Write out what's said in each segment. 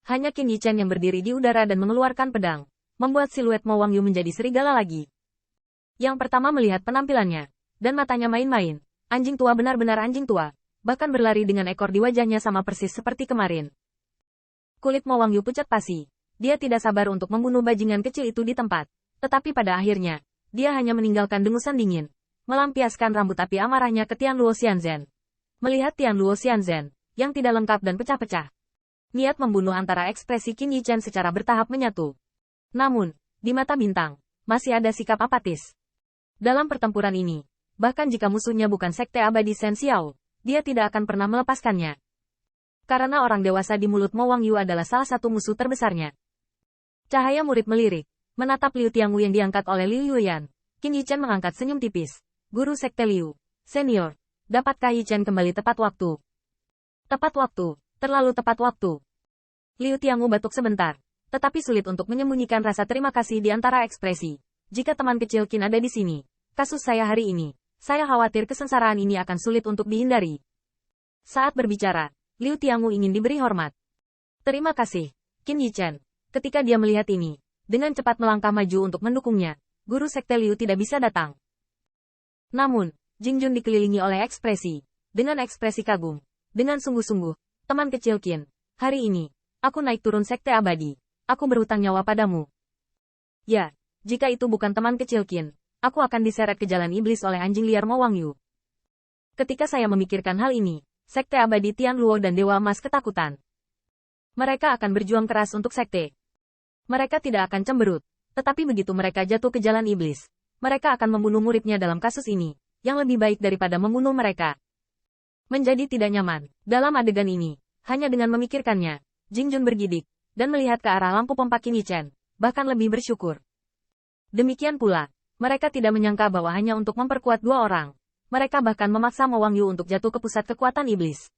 Hanya Qin Yichen yang berdiri di udara dan mengeluarkan pedang, membuat siluet Mo Wangyu menjadi serigala lagi. Yang pertama melihat penampilannya, dan matanya main-main. Anjing tua benar-benar anjing tua, bahkan berlari dengan ekor di wajahnya sama persis seperti kemarin. Kulit Mo Wangyu pucat pasi. Dia tidak sabar untuk membunuh bajingan kecil itu di tempat. Tetapi pada akhirnya, dia hanya meninggalkan dengusan dingin, melampiaskan rambut api amarahnya ke Tian Luo Xianzhen. Melihat Tian Luo Xianzhen, yang tidak lengkap dan pecah-pecah, niat membunuh antara ekspresi Qin Yichen secara bertahap menyatu. Namun, di mata Bintang, masih ada sikap apatis. Dalam pertempuran ini, bahkan jika musuhnya bukan Sekte Abadi Shen Xiao, dia tidak akan pernah melepaskannya. Karena orang dewasa di mulut Mo Wangyu adalah salah satu musuh terbesarnya. Cahaya murid melirik, menatap Liu Tiangwu yang diangkat oleh Liu Yuyan. Qin Yichen mengangkat senyum tipis. Guru Sekte Liu, senior, dapatkah Yichen kembali tepat waktu? Tepat waktu, terlalu tepat waktu. Liu Tiangwu batuk sebentar, tetapi sulit untuk menyembunyikan rasa terima kasih di antara ekspresi. Jika teman kecil Qin ada di sini, kasus saya hari ini, saya khawatir kesengsaraan ini akan sulit untuk dihindari. Saat berbicara, Liu Tiangwu ingin diberi hormat. Terima kasih, Qin Yichen. Ketika dia melihat ini, dengan cepat melangkah maju untuk mendukungnya, guru Sekte Liu tidak bisa datang. Namun, Jing Jun dikelilingi oleh ekspresi. Dengan ekspresi kagum. Dengan sungguh-sungguh, teman kecil Qin, hari ini, aku naik turun Sekte Abadi. Aku berhutang nyawa padamu. Ya, jika itu bukan teman kecil Qin, aku akan diseret ke jalan iblis oleh anjing liar Mo Wangyu. Ketika saya memikirkan hal ini, Sekte Abadi Tian Luo dan Dewa Emas ketakutan. Mereka akan berjuang keras untuk sekte. Mereka tidak akan cemberut, tetapi begitu mereka jatuh ke jalan iblis, mereka akan membunuh muridnya dalam kasus ini, yang lebih baik daripada membunuh mereka. Menjadi tidak nyaman, dalam adegan ini, hanya dengan memikirkannya, Jing Jun bergidik, dan melihat ke arah lampu pompa Qin Yichen, bahkan lebih bersyukur. Demikian pula, mereka tidak menyangka bahwa hanya untuk memperkuat dua orang, mereka bahkan memaksa Mo Wangyu untuk jatuh ke pusat kekuatan iblis.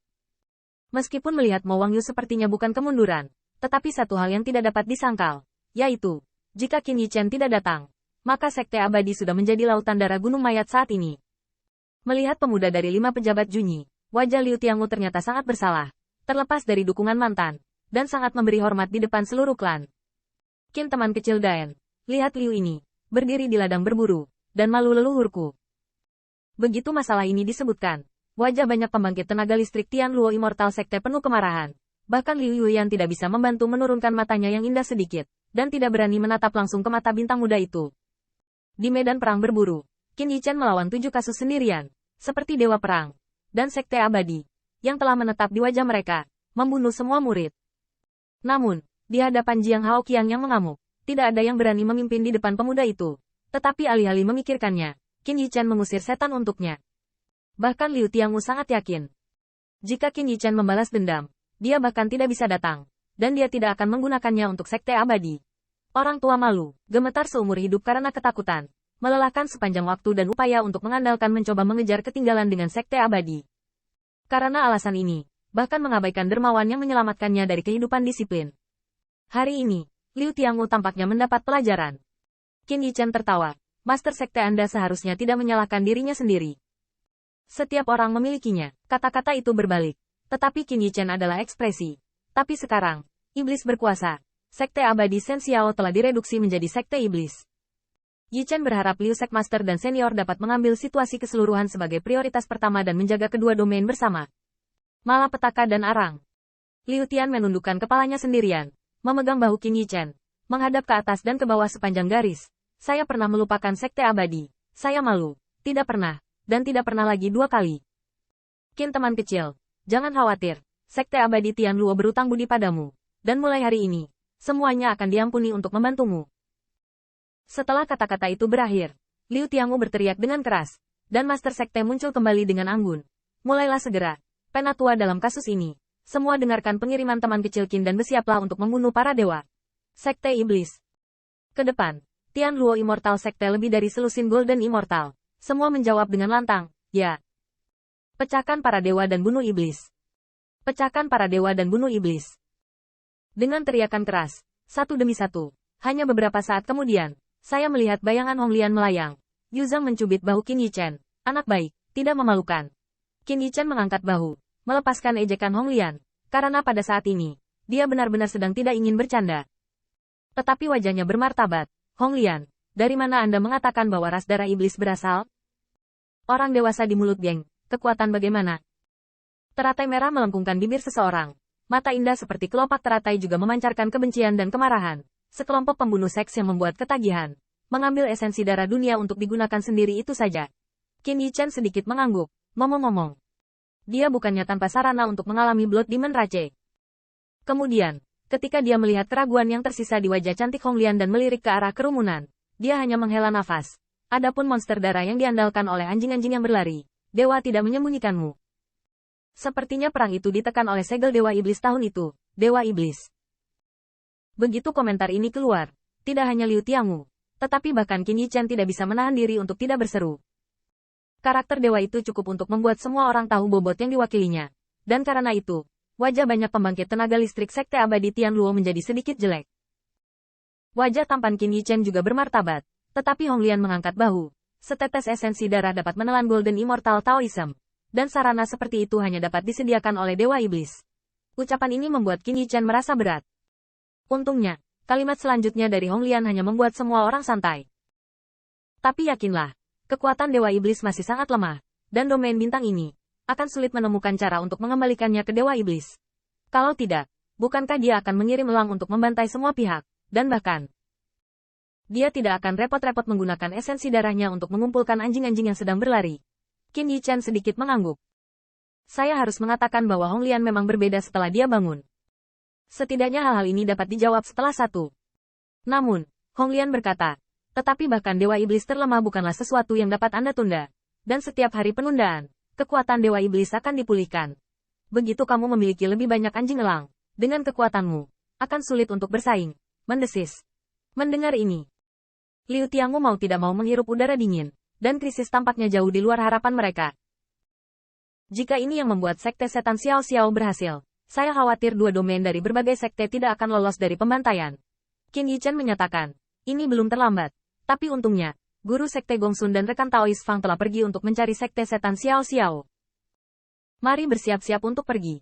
Meskipun melihat Mo Wangyu sepertinya bukan kemunduran, tetapi satu hal yang tidak dapat disangkal, yaitu, jika Qin Yichen tidak datang, maka Sekte Abadi sudah menjadi lautan darah gunung mayat saat ini. Melihat pemuda dari 5 pejabat Junyi, wajah Liu Tiangwu ternyata sangat bersalah, terlepas dari dukungan mantan, dan sangat memberi hormat di depan seluruh klan. Qin teman kecil Daen, lihat Liu ini, berdiri di ladang berburu, dan malu leluhurku. Begitu masalah ini disebutkan, wajah banyak pembangkit tenaga listrik Tian Luo Immortal Sekte penuh kemarahan. Bahkan Liu Yuyan tidak bisa membantu menurunkan matanya yang indah sedikit, dan tidak berani menatap langsung ke mata bintang muda itu. Di medan perang berburu, Qin Yichen melawan 7 kasus sendirian, seperti Dewa Perang, dan Sekte Abadi, yang telah menetap di wajah mereka, membunuh semua murid. Namun, di hadapan Jiang Haoqiang yang mengamuk, tidak ada yang berani memimpin di depan pemuda itu. Tetapi alih-alih memikirkannya, Qin Yichen mengusir setan untuknya. Bahkan Liu Tiangwu sangat yakin, jika Qin Yichen membalas dendam, dia bahkan tidak bisa datang, dan dia tidak akan menggunakannya untuk Sekte Abadi. Orang tua malu, gemetar seumur hidup karena ketakutan, melelahkan sepanjang waktu dan upaya untuk mengandalkan mencoba mengejar ketinggalan dengan Sekte Abadi. Karena alasan ini, bahkan mengabaikan dermawan yang menyelamatkannya dari kehidupan disiplin. Hari ini, Liu Tiangwu tampaknya mendapat pelajaran. Qin Yichen tertawa, Master Sekte Anda seharusnya tidak menyalahkan dirinya sendiri. Setiap orang memilikinya, kata-kata itu berbalik. Tetapi Qin Yichen adalah ekspresi. Tapi sekarang, iblis berkuasa. Sekte Abadi Shen Xiao telah direduksi menjadi sekte iblis. Yichen berharap Liu Sek Master dan Senior dapat mengambil situasi keseluruhan sebagai prioritas pertama dan menjaga kedua domain bersama. Malapetaka dan arang. Liu Tian menundukkan kepalanya sendirian, memegang bahu Qin Yichen, menghadap ke atas dan ke bawah sepanjang garis. Saya pernah melupakan Sekte Abadi. Saya malu. Tidak pernah, dan tidak pernah lagi 2 kali. Qin teman kecil. Jangan khawatir, Sekte Abadi Tian Luo berutang budi padamu, dan mulai hari ini, semuanya akan diampuni untuk membantumu. Setelah kata-kata itu berakhir, Liu Tiangwu berteriak dengan keras, dan Master Sekte muncul kembali dengan anggun. Mulailah segera, penatua dalam kasus ini. Semua dengarkan pengiriman teman kecil Qin dan bersiaplah untuk membunuh para dewa. Sekte Iblis. Ke depan, Tian Luo Immortal Sekte lebih dari selusin Golden Immortal. Semua menjawab dengan lantang, ya. Pecahkan para dewa dan bunuh iblis. Pecahkan para dewa dan bunuh iblis. Dengan teriakan keras, satu demi satu, hanya beberapa saat kemudian, saya melihat bayangan Hong Lian melayang. Yu Zhang mencubit bahu Qin Yichen. Anak baik, tidak memalukan. Qin Yichen mengangkat bahu, melepaskan ejekan Hong Lian. Karena pada saat ini, Dia benar-benar sedang tidak ingin bercanda. Tetapi wajahnya bermartabat. Hong Lian, dari mana Anda mengatakan bahwa ras darah iblis berasal? Orang dewasa di mulut geng, kekuatan bagaimana? Teratai merah melengkungkan bibir seseorang. Mata indah seperti kelopak teratai juga memancarkan kebencian dan kemarahan. Sekelompok pembunuh seks yang membuat ketagihan. Mengambil esensi darah dunia untuk digunakan sendiri itu saja. Qin Yichen sedikit mengangguk. Ngomong-ngomong, dia bukannya tanpa sarana untuk mengalami Blood Demon Rage. Kemudian, ketika dia melihat keraguan yang tersisa di wajah cantik Hong Lian dan melirik ke arah kerumunan, dia hanya menghela nafas. Adapun monster darah yang diandalkan oleh anjing-anjing yang berlari, dewa tidak menyembunyikanmu. Sepertinya perang itu ditekan oleh segel Dewa Iblis tahun itu, Dewa Iblis. Begitu komentar ini keluar, tidak hanya Liu Tiangu, tetapi bahkan Qin Yichen tidak bisa menahan diri untuk tidak berseru. Karakter dewa itu cukup untuk membuat semua orang tahu bobot yang diwakilinya. Dan karena itu, wajah banyak pembangkit tenaga listrik Sekte Abadi Tianluo menjadi sedikit jelek. Wajah tampan Qin Yichen juga bermartabat, tetapi Hong Lian mengangkat bahu. Setetes esensi darah dapat menelan Golden Immortal Taoism. Dan sarana seperti itu hanya dapat disediakan oleh Dewa Iblis. Ucapan ini membuat Qin Yichen merasa berat. Untungnya, kalimat selanjutnya dari Hong Lian hanya membuat semua orang santai. Tapi yakinlah, kekuatan Dewa Iblis masih sangat lemah, dan domain bintang ini akan sulit menemukan cara untuk mengembalikannya ke Dewa Iblis. Kalau tidak, bukankah dia akan mengirim elang untuk membantai semua pihak, dan bahkan dia tidak akan repot-repot menggunakan esensi darahnya untuk mengumpulkan anjing-anjing yang sedang berlari. Qin Yichen sedikit mengangguk. Saya harus mengatakan bahwa Hong Lian memang berbeda setelah dia bangun. Setidaknya hal-hal ini dapat dijawab setelah satu. Namun, Hong Lian berkata, tetapi bahkan Dewa Iblis terlemah bukanlah sesuatu yang dapat Anda tunda. Dan setiap hari penundaan, kekuatan Dewa Iblis akan dipulihkan. Begitu kamu memiliki lebih banyak anjing elang, dengan kekuatanmu, akan sulit untuk bersaing. Mendesis. Mendengar ini, Liu Tiangu mau tidak mau menghirup udara dingin, dan krisis tampaknya jauh di luar harapan mereka. Jika ini yang membuat Sekte Setan Xiao Xiao berhasil, saya khawatir dua domain dari berbagai sekte tidak akan lolos dari pembantaian. Qin Yichen menyatakan, ini belum terlambat. Tapi untungnya, Guru Sekte Gongsun dan rekan Taois Fang telah pergi untuk mencari Sekte Setan Xiao Xiao. Mari bersiap-siap untuk pergi.